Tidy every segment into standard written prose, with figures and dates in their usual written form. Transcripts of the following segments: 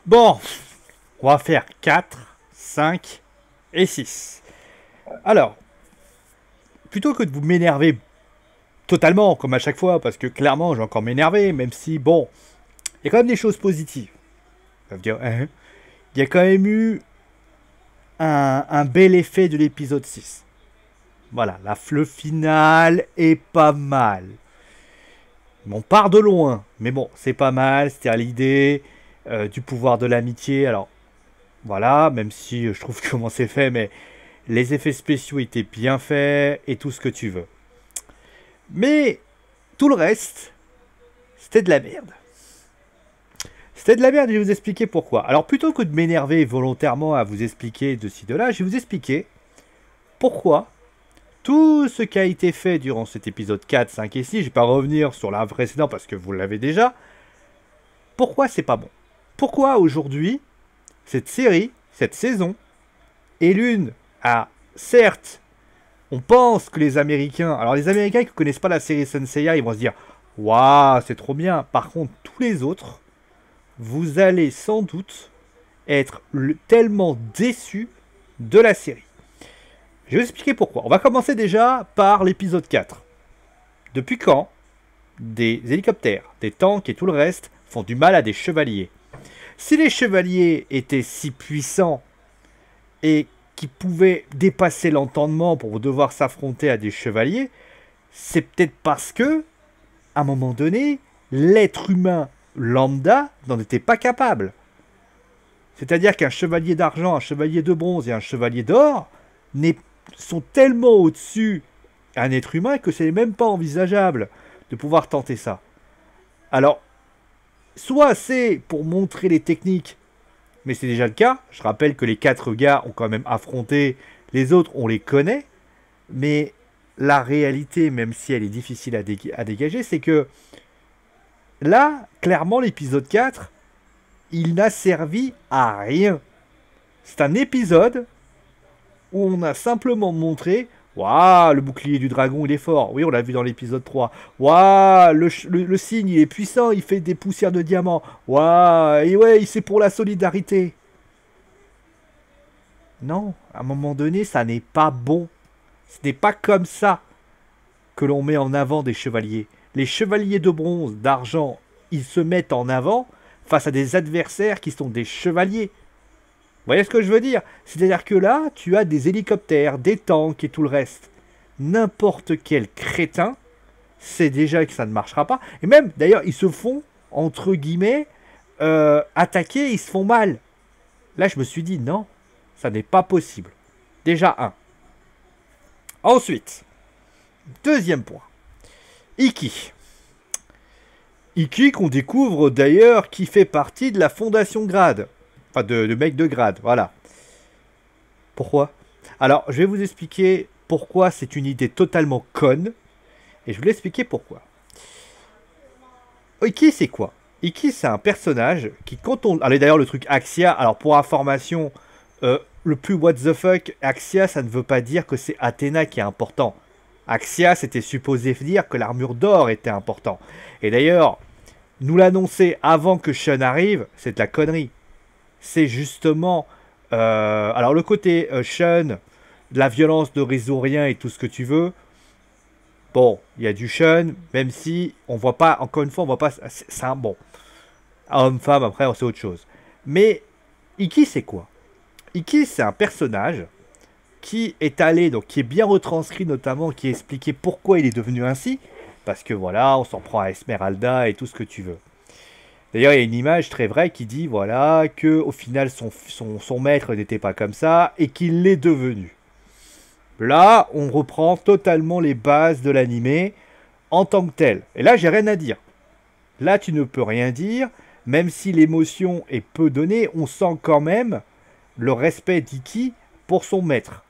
Bon, on va faire 4, 5 et 6. Alors, plutôt que de vous m'énerver totalement, comme à chaque fois, parce que clairement, je vais encore m'énerver, même si, bon, il y a quand même des choses positives. Ça veut dire, hein, il y a quand même eu un bel effet de l'épisode 6. Voilà, le final est pas mal. On part de loin, mais bon, c'est pas mal, c'était à l'idée du pouvoir de l'amitié. Alors, voilà, même si je trouve comment c'est fait, mais les effets spéciaux étaient bien faits et tout ce que tu veux. Mais tout le reste, c'était de la merde. C'était de la merde et je vais vous expliquer pourquoi. Alors plutôt que de m'énerver volontairement à vous expliquer de ci de là, je vais vous expliquer pourquoi tout ce qui a été fait durant cet épisode 4, 5 et 6, je ne vais pas revenir sur la précédente parce que vous l'avez déjà, pourquoi c'est pas bon. Pourquoi aujourd'hui, cette série, cette saison, est l'une à, certes, on pense que les Américains... Alors les Américains qui ne connaissent pas la série Senseiya, ils vont se dire « Waouh, c'est trop bien !» Par contre, tous les autres, vous allez sans doute être tellement déçus de la série. Je vais vous expliquer pourquoi. On va commencer déjà par l'épisode 4. Depuis quand des hélicoptères, des tanks et tout le reste font du mal à des chevaliers? Si les chevaliers étaient si puissants et qui pouvaient dépasser l'entendement pour devoir s'affronter à des chevaliers, c'est peut-être parce que, à un moment donné, l'être humain lambda n'en était pas capable. C'est-à-dire qu'un chevalier d'argent, un chevalier de bronze et un chevalier d'or sont tellement au-dessus d'un être humain que c'est même pas envisageable de pouvoir tenter ça. Alors, soit c'est pour montrer les techniques, mais c'est déjà le cas. Je rappelle que les 4 gars ont quand même affronté les autres, on les connaît, mais la réalité, même si elle est difficile à dégager, c'est que là, clairement, l'épisode 4, il n'a servi à rien. C'est un épisode où on a simplement montré waouh, le bouclier du dragon, il est fort. Oui, on l'a vu dans l'épisode 3. Waouh, le signe, il est puissant, il fait des poussières de diamants. Waouh, et ouais, c'est pour la solidarité. Non, à un moment donné, ça n'est pas bon. Ce n'est pas comme ça que l'on met en avant des chevaliers. Les chevaliers de bronze, d'argent, ils se mettent en avant face à des adversaires qui sont des chevaliers. Vous voyez ce que je veux dire? C'est-à-dire que là, tu as des hélicoptères, des tanks et tout le reste. N'importe quel crétin sait déjà que ça ne marchera pas. Et même, d'ailleurs, ils se font, entre guillemets, attaquer, ils se font mal. Là, je me suis dit, non, ça n'est pas possible. Déjà, un. Ensuite, deuxième point. Iki. Iki qu'on découvre d'ailleurs qui fait partie de la Fondation Grade. Enfin, de mec de grade, voilà. Pourquoi? Alors, je vais vous expliquer pourquoi c'est une idée totalement conne. Et je vais vous expliquer pourquoi. Iki, c'est quoi? Iki, c'est un personnage qui, quand on... Allez, d'ailleurs, le truc Axia, alors pour information, le plus what the fuck, Axia, ça ne veut pas dire que c'est Athéna qui est important. Axia, c'était supposé dire que l'armure d'or était important. Et d'ailleurs, nous l'annoncer avant que Shun arrive, c'est de la connerie. C'est justement... alors le côté Shun, de la violence de Rizurien et tout ce que tu veux, bon, il y a du Shun, même si on voit pas, encore une fois, on voit pas... C'est un bon. Homme-femme, après, c'est autre chose. Mais Iki, c'est quoi? Iki, c'est un personnage qui est allé, donc qui est bien retranscrit notamment, qui est expliqué pourquoi il est devenu ainsi, parce que voilà, on s'en prend à Esmeralda et tout ce que tu veux. D'ailleurs, il y a une image très vraie qui dit, voilà, que au final, son maître n'était pas comme ça, et qu'il l'est devenu. Là, on reprend totalement les bases de l'animé en tant que tel. Et là, j'ai rien à dire. Là, tu ne peux rien dire, même si l'émotion est peu donnée, on sent quand même le respect d'Iki pour son maître.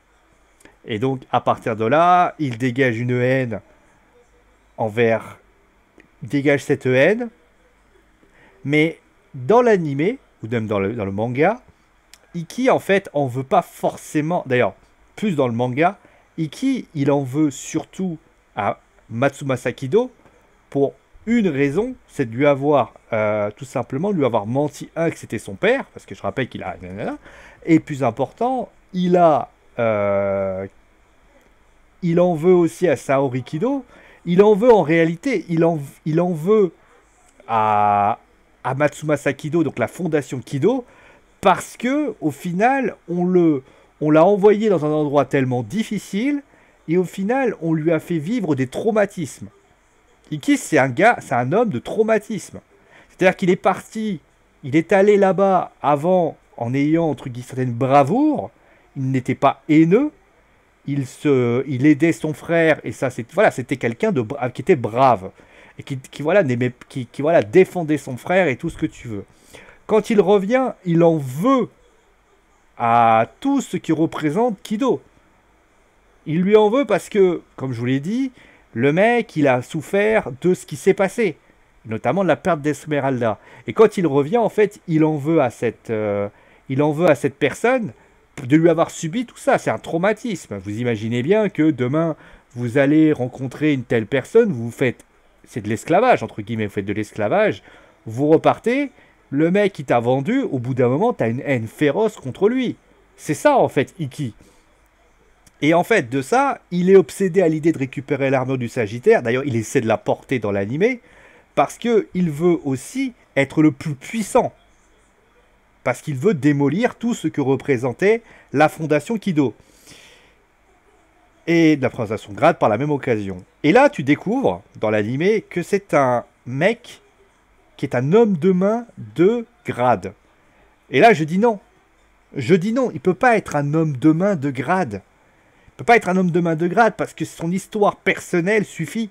Et donc, à partir de là, il dégage une haine envers... Il dégage cette haine. Mais dans l'animé, ou même dans le manga, Iki, en fait, en veut pas forcément... D'ailleurs, plus dans le manga, Iki, il en veut surtout à Matsumasa Kido pour Une raison, c'est de lui avoir, tout simplement, de lui avoir menti, un, que c'était son père, parce que je rappelle qu'il a... nanana, et plus important, il en veut aussi à Saori Kido, il en veut en réalité, il en veut à, à Matsumasa Kido, donc la fondation Kido, parce que au final, on l'a envoyé dans un endroit tellement difficile, et au final, on lui a fait vivre des traumatismes. Iki, c'est un homme de traumatisme. C'est-à-dire qu'il est parti, il est allé là-bas avant en ayant entre guillemets certaines bravoures, il n'était pas haineux, il aidait son frère et ça, voilà, c'était quelqu'un qui était brave et voilà, voilà, défendait son frère et tout ce que tu veux. Quand il revient, il en veut à tout ce qui représente Kido. Il lui en veut parce que, comme je vous l'ai dit, le mec, il a souffert de ce qui s'est passé, notamment de la perte d'Esmeralda. Et quand il revient, en fait, il en veut à cette personne de lui avoir subi tout ça. C'est un traumatisme. Vous imaginez bien que demain, vous allez rencontrer une telle personne, vous faites, c'est de l'esclavage, entre guillemets, vous faites de l'esclavage, vous repartez, le mec qui t'a vendu, au bout d'un moment, t'as une haine féroce contre lui. C'est ça, en fait, Iki. Et en fait, de ça, il est obsédé à l'idée de récupérer l'armure du Sagittaire. D'ailleurs, il essaie de la porter dans l'animé. Parce qu'il veut aussi être le plus puissant. Parce qu'il veut démolir tout ce que représentait la fondation Kido. Et de la fondation Grade par la même occasion. Et là, tu découvres, dans l'animé, que c'est un mec qui est un homme de main de Grade. Et là, je dis non. Je dis non, il ne peut pas être un homme de main de Grade. Il peut pas être un homme de main de grade parce que son histoire personnelle suffit.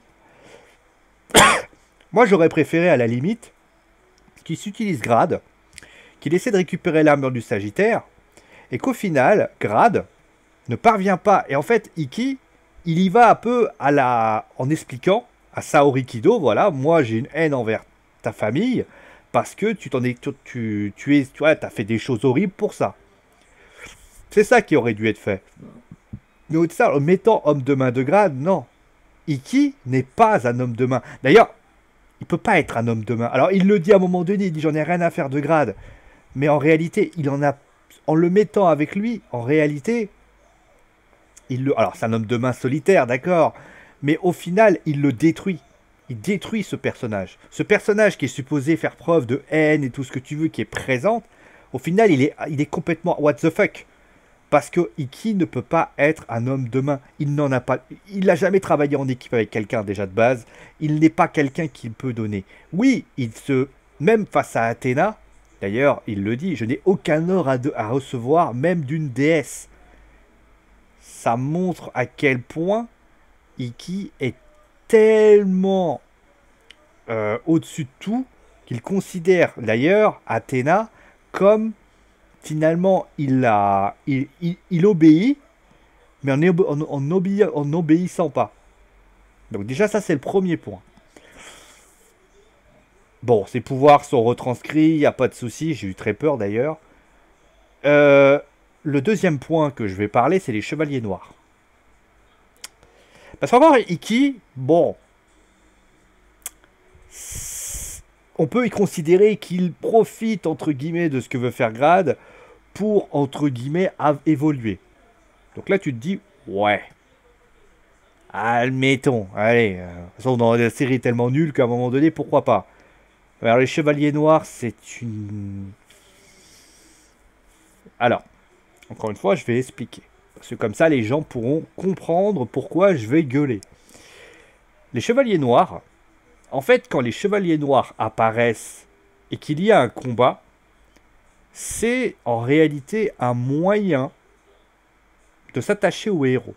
Moi, j'aurais préféré, à la limite, qu'il s'utilise grade, qu'il essaie de récupérer l'armure du Sagittaire, et qu'au final, grade ne parvient pas. Et en fait, Iki, il y va un peu en expliquant à Saori Kido, voilà, moi j'ai une haine envers ta famille parce que tu as fait des choses horribles pour ça. C'est ça qui aurait dû être fait. Mais au ça, en mettant homme de main de grade, non. Iki n'est pas un homme de main. D'ailleurs, il peut pas être un homme de main. Alors, il le dit à un moment donné, il dit j'en ai rien à faire de grade. Mais en réalité, il en a. En le mettant avec lui, en réalité, alors, c'est un homme de main solitaire, d'accord. Mais au final, il le détruit. Il détruit ce personnage. Ce personnage qui est supposé faire preuve de haine et tout ce que tu veux, qui est présent, au final, il est complètement what the fuck. Parce que Iki ne peut pas être un homme de main. Il n'en a pas. Il n'a jamais travaillé en équipe avec quelqu'un déjà de base. Il n'est pas quelqu'un qui peut donner. Oui, même face à Athéna, d'ailleurs, il le dit, je n'ai aucun or à recevoir, même d'une déesse. Ça montre à quel point Iki est tellement au-dessus de tout qu'il considère d'ailleurs Athéna comme finalement il obéit, mais en n'obéissant pas. Donc déjà ça c'est le premier point. Bon, ses pouvoirs sont retranscrits, il n'y a pas de souci, j'ai eu très peur d'ailleurs. Le deuxième point que je vais parler, c'est les chevaliers noirs. Parce qu'encore Iki, bon, on peut y considérer qu'il profite entre guillemets de ce que veut faire Grade pour entre guillemets évoluer. Donc là tu te dis ouais, admettons, allez, de toute façon dans la série tellement nulle qu'à un moment donné pourquoi pas. Alors les chevaliers noirs c'est une... Alors, encore une fois je vais expliquer. Parce que comme ça les gens pourront comprendre pourquoi je vais gueuler. Les chevaliers noirs, en fait quand les chevaliers noirs apparaissent et qu'il y a un combat, c'est en réalité un moyen de s'attacher au héros.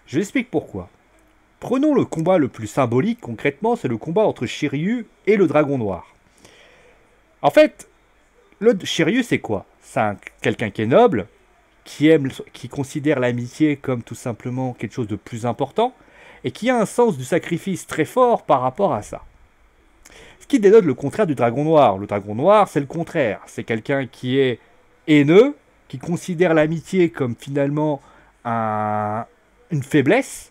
Je l'explique pourquoi. Prenons le combat le plus symbolique, concrètement, c'est le combat entre Shiryu et le dragon noir. En fait, le Shiryu c'est quoi? C'est quelqu'un qui est noble, qui considère l'amitié comme tout simplement quelque chose de plus important, et qui a un sens du sacrifice très fort par rapport à ça. Ce qui dénote le contraire du dragon noir. Le dragon noir, c'est le contraire. C'est quelqu'un qui est haineux, qui considère l'amitié comme finalement une faiblesse,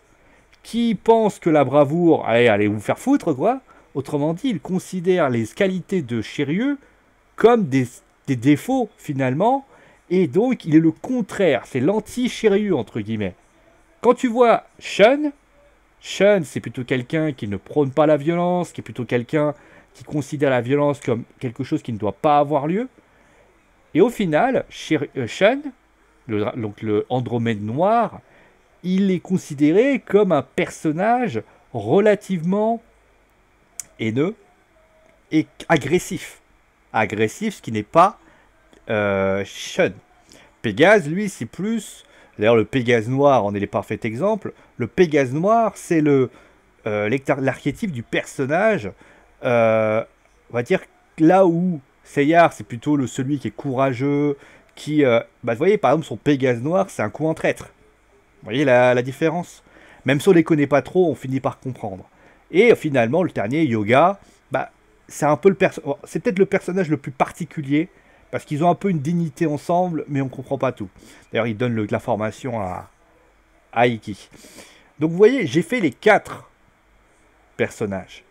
qui pense que la bravoure, allez vous faire foutre, quoi. Autrement dit, il considère les qualités de Shiryu comme des défauts finalement, et donc il est le contraire, c'est l'anti-Shiryu entre guillemets. Quand tu vois Shun, Shun c'est plutôt quelqu'un qui ne prône pas la violence, qui est plutôt quelqu'un qui considère la violence comme quelque chose qui ne doit pas avoir lieu. Et au final, Shun, donc le Andromède noir, il est considéré comme un personnage relativement haineux et agressif. Agressif, ce qui n'est pas Shun. Pégase, lui, c'est plus... D'ailleurs, le Pégase noir en est le parfait exemple. Le Pégase noir, c'est l'archétype du personnage. On va dire là où Seyar, c'est plutôt celui qui est courageux, qui... vous voyez, par exemple, son Pégase noir, c'est un coup en traître. Vous voyez la différence? Même si on les connaît pas trop, on finit par comprendre. Et finalement, le dernier, Yoga, c'est un peu c'est peut-être le personnage le plus particulier, parce qu'ils ont un peu une dignité ensemble, mais on comprend pas tout. D'ailleurs, ils donnent l'information à Iki. Donc vous voyez, j'ai fait les 4 personnages.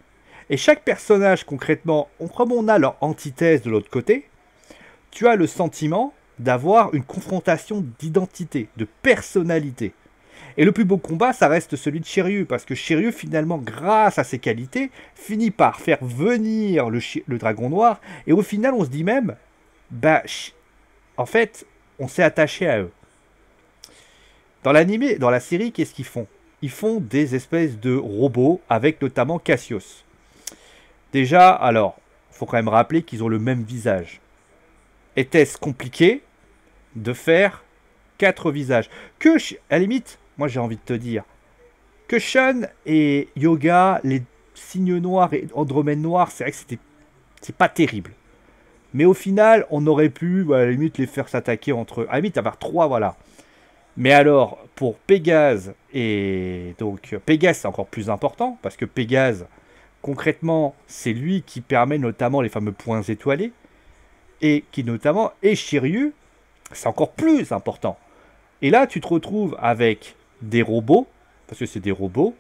Et chaque personnage, concrètement, comme on a leur antithèse de l'autre côté, tu as le sentiment d'avoir une confrontation d'identité, de personnalité. Et le plus beau combat, ça reste celui de Shiryu, parce que Shiryu, finalement, grâce à ses qualités, finit par faire venir le dragon noir, et au final, on se dit même, en fait, on s'est attaché à eux. Dans l'anime, dans la série, qu'est-ce qu'ils font? Ils font des espèces de robots, avec notamment Cassius. Déjà, alors, il faut quand même rappeler qu'ils ont le même visage. Était-ce compliqué de faire 4 visages? À la limite, moi j'ai envie de te dire, que Shun et Yoga, les signes noirs et Andromède noir, c'est vrai que c'est pas terrible. Mais au final, on aurait pu, à la limite, les faire s'attaquer entre eux. À la limite, avoir 3, voilà. Mais alors, pour Pégase, et donc Pégase c'est encore plus important, parce que Pégase, concrètement, c'est lui qui permet notamment les fameux points étoilés, et qui notamment, et Shiryu, c'est encore plus important. Et là, tu te retrouves avec des robots, parce que c'est des robots,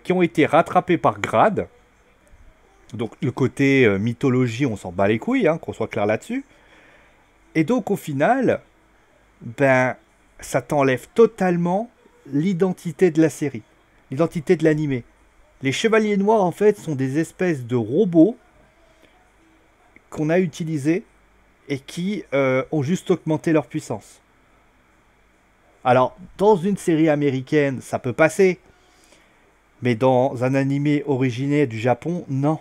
qui ont été rattrapés par grade. Donc le côté mythologie, on s'en bat les couilles, qu'on soit clair là-dessus. Et donc au final, ça t'enlève totalement l'identité de la série, l'identité de l'animé. Les Chevaliers Noirs, en fait, sont des espèces de robots qu'on a utilisés et qui ont juste augmenté leur puissance. Alors, dans une série américaine, ça peut passer. Mais dans un animé originaire du Japon, non.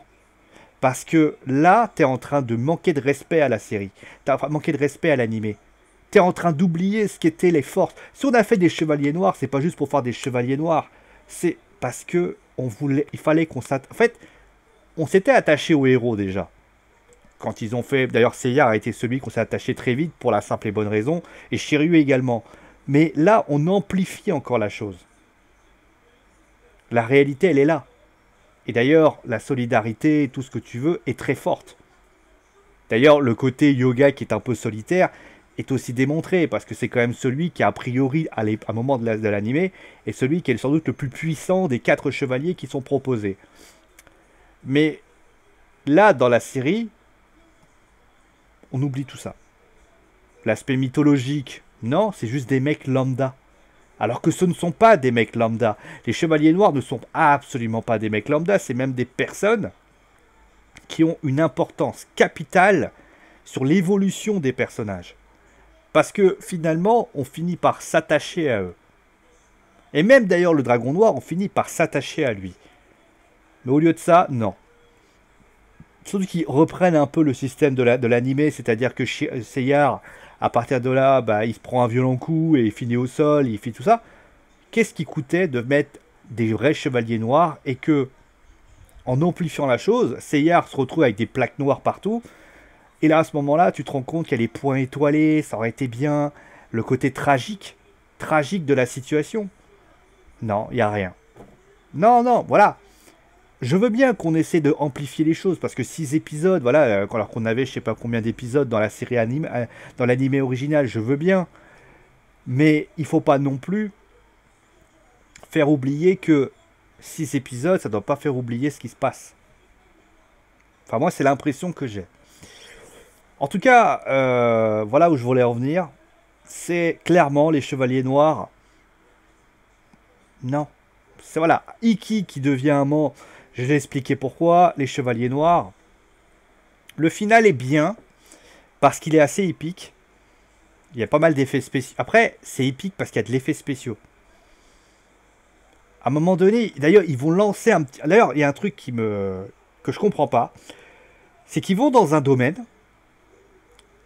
Parce que là, tu es en train de manquer de respect à la série. Tu as manqué de respect à l'animé. Tu es en train d'oublier ce qu'étaient les forces. Si on a fait des Chevaliers Noirs, c'est pas juste pour faire des Chevaliers Noirs. C'est parce que il fallait qu'on s'attache. En fait, on s'était attaché aux héros déjà. Quand ils ont fait... D'ailleurs, Seiya a été celui qu'on s'est attaché très vite pour la simple et bonne raison. Et Shiryu également. Mais là, on amplifie encore la chose. La réalité, elle est là. Et d'ailleurs, la solidarité, tout ce que tu veux, est très forte. D'ailleurs, le côté yoga qui est un peu solitaire est aussi démontré, parce que c'est quand même celui qui, a priori, à un moment de l'animé, est celui qui est sans doute le plus puissant des 4 chevaliers qui sont proposés. Mais là, dans la série, on oublie tout ça. L'aspect mythologique, non, c'est juste des mecs lambda. Alors que ce ne sont pas des mecs lambda. Les Chevaliers Noirs ne sont absolument pas des mecs lambda, c'est même des personnes qui ont une importance capitale sur l'évolution des personnages. Parce que finalement, on finit par s'attacher à eux. Et même d'ailleurs le Dragon Noir, on finit par s'attacher à lui. Mais au lieu de ça, non. Surtout qu'ils reprennent un peu le système de l'animé, c'est-à-dire que Seyar, à partir de là, il se prend un violent coup et il finit au sol, il fait tout ça. Qu'est-ce qui coûtait de mettre des vrais chevaliers noirs et que, en amplifiant la chose, Seyar se retrouve avec des plaques noires partout. Et là, à ce moment-là, tu te rends compte qu'il y a les points étoilés, ça aurait été bien. Le côté tragique de la situation. Non, il n'y a rien. Non, voilà. Je veux bien qu'on essaie de amplifier les choses, parce que 6 épisodes, voilà, alors qu'on avait je sais pas combien d'épisodes dans la série anime, dans l'animé original, je veux bien. Mais il faut pas non plus faire oublier que 6 épisodes, ça doit pas faire oublier ce qui se passe. Enfin, moi, c'est l'impression que j'ai. En tout cas, voilà où je voulais en venir. C'est clairement les Chevaliers Noirs. Non. C'est voilà, Iki qui devient amant. Je vais expliquer pourquoi. Les Chevaliers Noirs. Le final est bien parce qu'il est assez épique. Il y a pas mal d'effets spéciaux. Après, c'est épique parce qu'il y a de l'effet spéciaux. À un moment donné, d'ailleurs, ils vont lancer un petit. D'ailleurs, il y a un truc que je comprends pas. C'est qu'ils vont dans un domaine.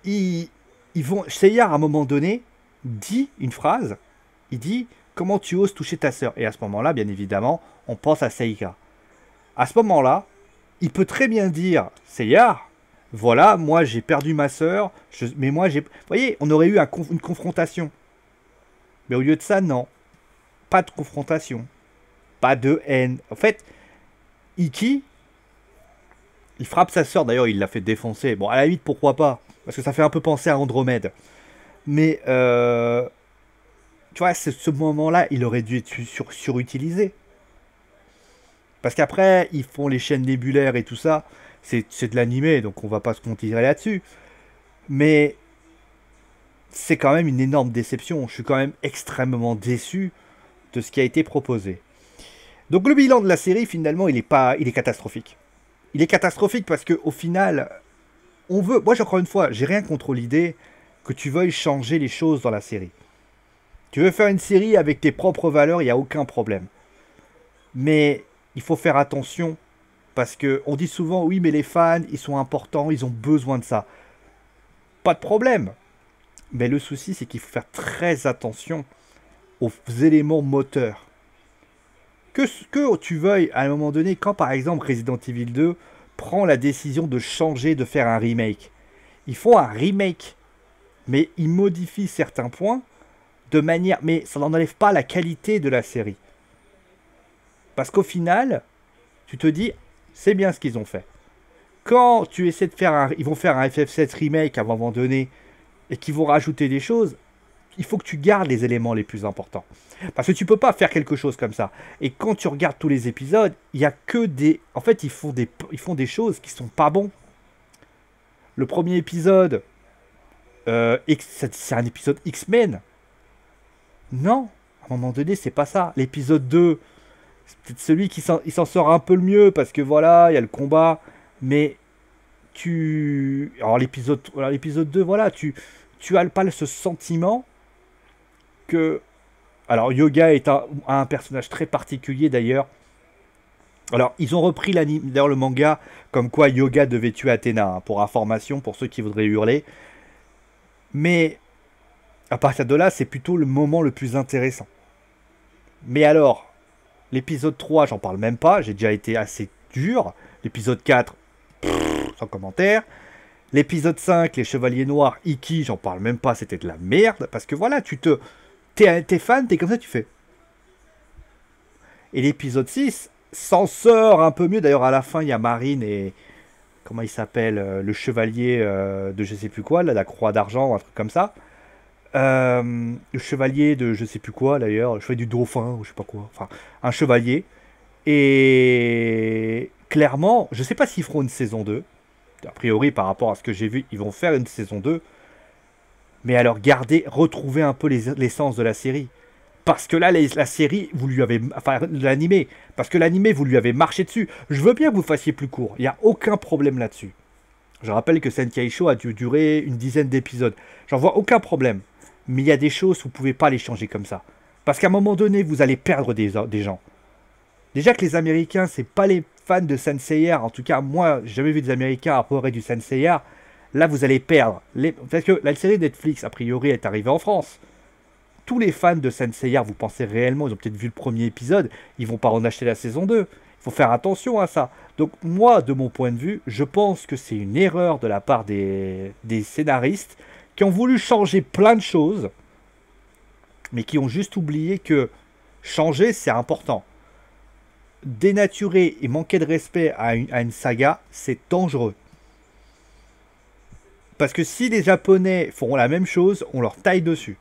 Ils vont. Seyar, à un moment donné, dit une phrase. Il dit comment tu oses toucher ta sœur. Et à ce moment-là, bien évidemment, on pense à Seika. À ce moment-là, il peut très bien dire Seyar, voilà, moi j'ai perdu ma sœur, mais moi j'ai. Vous voyez, on aurait eu une confrontation. Mais au lieu de ça, non. Pas de confrontation. Pas de haine. En fait, Iki, il frappe sa sœur, d'ailleurs il l'a fait défoncer. Bon, à la limite, pourquoi pas? Parce que ça fait un peu penser à Andromède. Mais, tu vois, ce moment-là, il aurait dû être surutilisé. Parce qu'après, ils font les chaînes nébulaires et tout ça. C'est de l'animé, donc on va pas se contirer là-dessus. Mais c'est quand même une énorme déception. Je suis quand même extrêmement déçu de ce qui a été proposé. Donc le bilan de la série, finalement, il est catastrophique. Il est catastrophique parce que au final, on veut. Moi, encore une fois, j'ai rien contre l'idée que tu veuilles changer les choses dans la série. Tu veux faire une série avec tes propres valeurs, il n'y a aucun problème. Mais il faut faire attention parce que on dit souvent oui, mais les fans, ils sont importants, ils ont besoin de ça. Pas de problème. Mais le souci, c'est qu'il faut faire très attention aux éléments moteurs. Que tu veuilles à un moment donné, quand par exemple Resident Evil 2 prend la décision de changer, de faire un remake. Ils font un remake, mais ils modifient certains points de manière... Mais ça n'enlève pas la qualité de la série. Parce qu'au final, tu te dis, c'est bien ce qu'ils ont fait. Quand tu essaies de faire un... Ils vont faire un FF7 remake à un moment donné, et qu'ils vont rajouter des choses, il faut que tu gardes les éléments les plus importants. Parce que tu peux pas faire quelque chose comme ça. Et quand tu regardes tous les épisodes, il y a que des... En fait, ils font des choses qui sont pas bons. Le premier épisode, c'est un épisode X-Men. Non, à un moment donné, c'est pas ça. L'épisode 2, c'est peut-être celui qui s'en sort un peu le mieux, parce que voilà, il y a le combat. Mais alors l'épisode 2, voilà, tu as pas ce sentiment que... Alors, Yoga est un personnage très particulier, d'ailleurs. Alors, ils ont repris d'ailleurs le manga, comme quoi Yoga devait tuer Athéna, hein, pour information, pour ceux qui voudraient hurler. Mais, à partir de là, c'est plutôt le moment le plus intéressant. Mais alors, l'épisode 3, j'en parle même pas, j'ai déjà été assez dur. L'épisode 4, sans commentaire. L'épisode 5, les Chevaliers Noirs, Iki, j'en parle même pas, c'était de la merde. Parce que voilà, t'es fan, t'es comme ça, tu fais. Et l'épisode 6 s'en sort un peu mieux. D'ailleurs, à la fin, il y a Marine et... Comment il s'appelle le chevalier de je sais plus quoi, là, la croix d'argent, un truc comme ça. Le chevalier de je sais plus quoi, d'ailleurs. Le chevalier du dauphin, ou je sais pas quoi. Enfin, un chevalier. Et... Clairement, je sais pas s'ils feront une saison 2. A priori, par rapport à ce que j'ai vu, ils vont faire une saison 2. Mais alors, retrouver un peu l'essence de la série. Parce que là, la série, vous lui avez... Enfin, l'animé. Parce que l'animé, vous lui avez marché dessus. Je veux bien que vous fassiez plus court. Il n'y a aucun problème là-dessus. Je rappelle que Senkei Show a dû durer une dizaine d'épisodes. J'en vois aucun problème. Mais il y a des choses, vous ne pouvez pas les changer comme ça. Parce qu'à un moment donné, vous allez perdre des gens. Déjà que les Américains, c'est pas les fans de Saint Seiya. En tout cas, moi, j'ai jamais vu des Américains approcher du Saint Seiya. Là, vous allez perdre. Parce que la série Netflix, a priori, est arrivée en France. Tous les fans de Saint Seiya, vous pensez réellement, ils ont peut-être vu le premier épisode, ils vont pas en acheter la saison 2. Il faut faire attention à ça. Donc moi, de mon point de vue, je pense que c'est une erreur de la part des scénaristes qui ont voulu changer plein de choses, mais qui ont juste oublié que changer, c'est important. Dénaturer et manquer de respect à une saga, c'est dangereux. Parce que si les Japonais font la même chose, on leur taille dessus.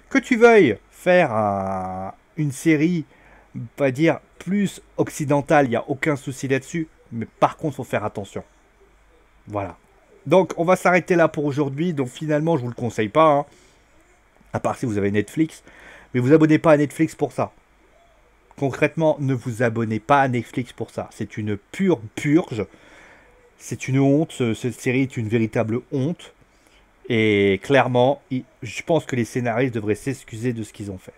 Que tu veuilles faire une série on va dire, plus occidentale, il n'y a aucun souci là-dessus. Mais par contre, il faut faire attention. Voilà. Donc, on va s'arrêter là pour aujourd'hui. Donc, finalement, je vous le conseille pas, hein, à part si vous avez Netflix. Mais vous abonnez pas à Netflix pour ça. Concrètement, ne vous abonnez pas à Netflix pour ça. C'est une pure purge. C'est une honte. Cette série est une véritable honte. Et clairement, je pense que les scénaristes devraient s'excuser de ce qu'ils ont fait.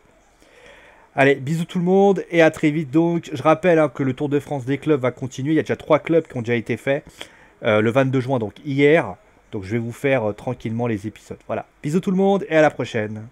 Allez, bisous tout le monde et à très vite. Donc, je rappelle, hein, que le Tour de France des clubs va continuer. Il y a déjà 3 clubs qui ont déjà été faits. Le 22 juin, donc hier. Donc je vais vous faire tranquillement les épisodes. Voilà. Bisous tout le monde et à la prochaine.